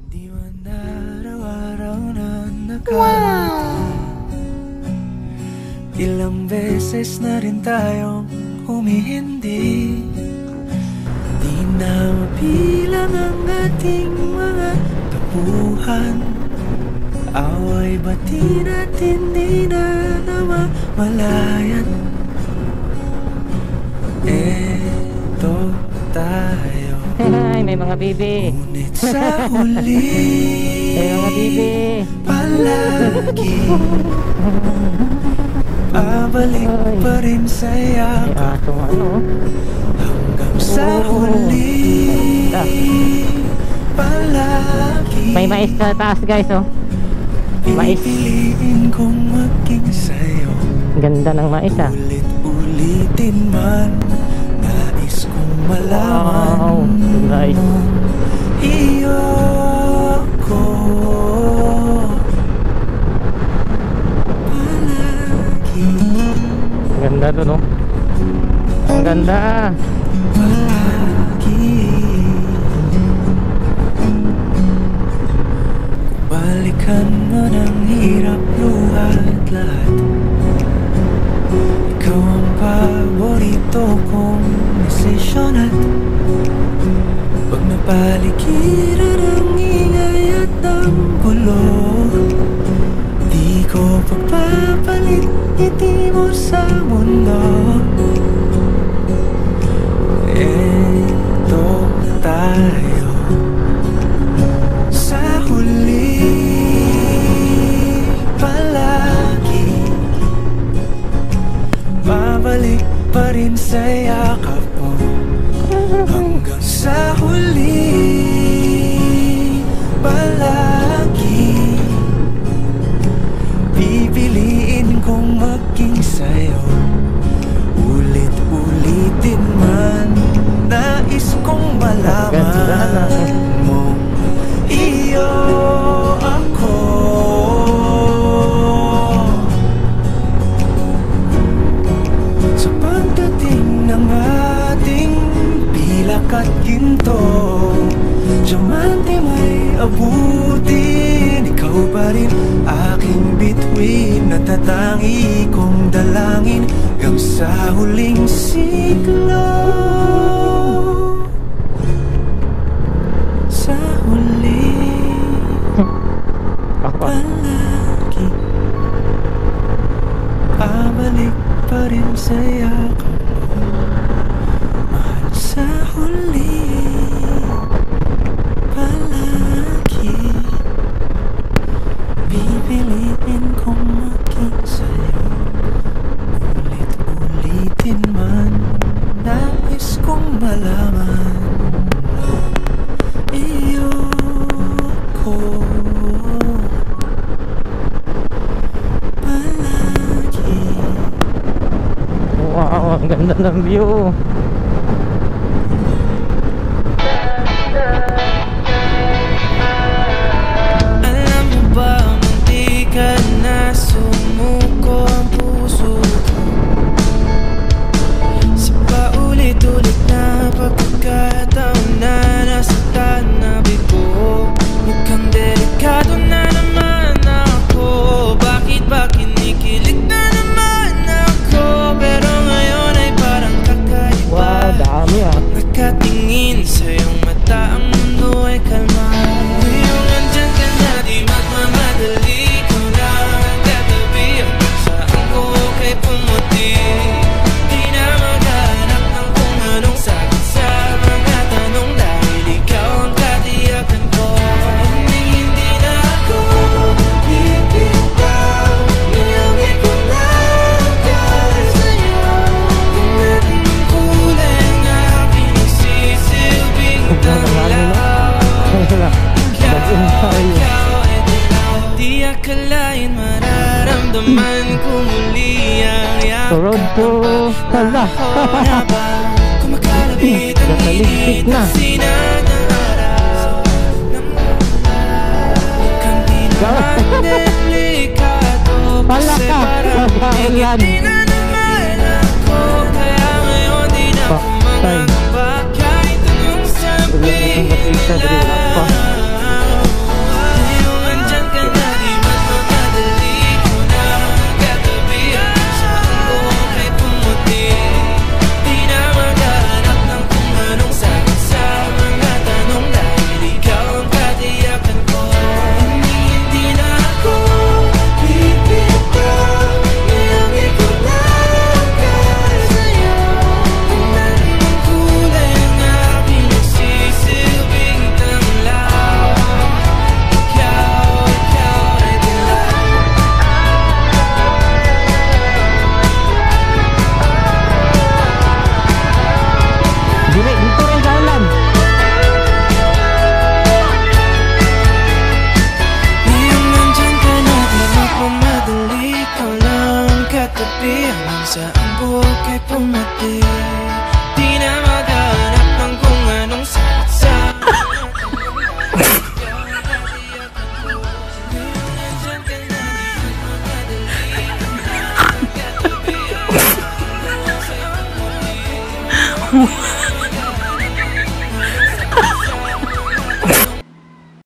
Di man araw-araw na nakarating. Ilang beses na rin tayong humihindi. Di na mabilang ang ating mga tapuhan. Away bati natin di na namamalayan. Eto tayo. Ay, may mga bibi. Ngunit sa huli May mga bibi. palagi pabalik pa rin sa yakap Asong ano. hanggang sa huli palagi. May mais sa taas guys oh. Mais. Pipiliin kong maging sa'yo. Ganda ng mais ah. Ulit-ulitin man, nais kong malaman. Wow, nice. Iyo ko palagi. Ganda doon oh. Ang ganda. Palagi. Balikan mo ng hirap, luhat lahat. Ikaw ang paborito kong desisyon at pag napaligiran ang ingay at ang gulo, di ko pagpapalit ngiti mo sa mundo. Eto tayo sa huli palagi, babalik pa rin sa yakap mo hanggang sa huli palagi. Pipiliin kong maging sa'yo, ulit-ulitin man, nais kong malaman mo. Iyo ako sa pagdating ng ating pilak at ginto. Diamante may abutin, ikaw pa rin aking bituin. Natatangi kong dalangin hanggang sa huling siglo. Sa huli palagi, pabalik pa rin sa yakap mo, mahal. Sa huli palagi, pipiliin kong maging sa'yo, ulit-ulitin man, nais kong malaman. Iyo ko palagi. Wow, ang ganda ng view. Alam mo ba, munti ka na sumuko ang puso ko sa paulit-ulit na pagkakataon na nasaktan na bigo. Mukhang delikado na naman ako. Bakit ba kinikilig na naman ako? Pero ngayon ay parang kakaiba. Wow, dami ah. Nakatingin sa iyong mata, ang mundo ay kalma. Ngayong nandyan ka na, di magmamadali. Ikaw lang ang katabi, hanggang saan ko kay pumuti. Di na maghanap ng kung anong sagot sa mga tanong, dahil ikaw ang katiyakan ko. Hindi na ako bibitaw, nilangin ko lang dahil sa'yo. Kung anong kulay ang aking nagsisilbing tanglaw, ikaw ay dilaw. Di akalain mararamdaman ko muli ang yakap. So road to hala. Kumakalapit ang init na. at sinag ng araw. Mukhang di naman delikado, Hala kasi ka, parang ulan. hindi na naman ako. Kaya ngayon di na ako mangangamba kahit anong sabihin nila.